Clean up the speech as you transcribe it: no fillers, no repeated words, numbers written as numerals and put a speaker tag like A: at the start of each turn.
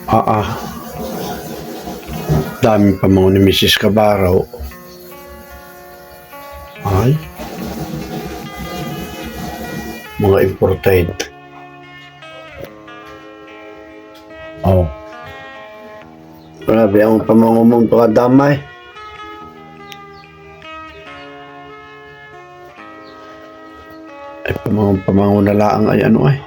A: Ah, dami pa mga ni Mrs. Cabaraw. Ay, mga imported. Oh. Grabe ang pamangumong to kadamay. Ay, pamangunalaang ay ano ay.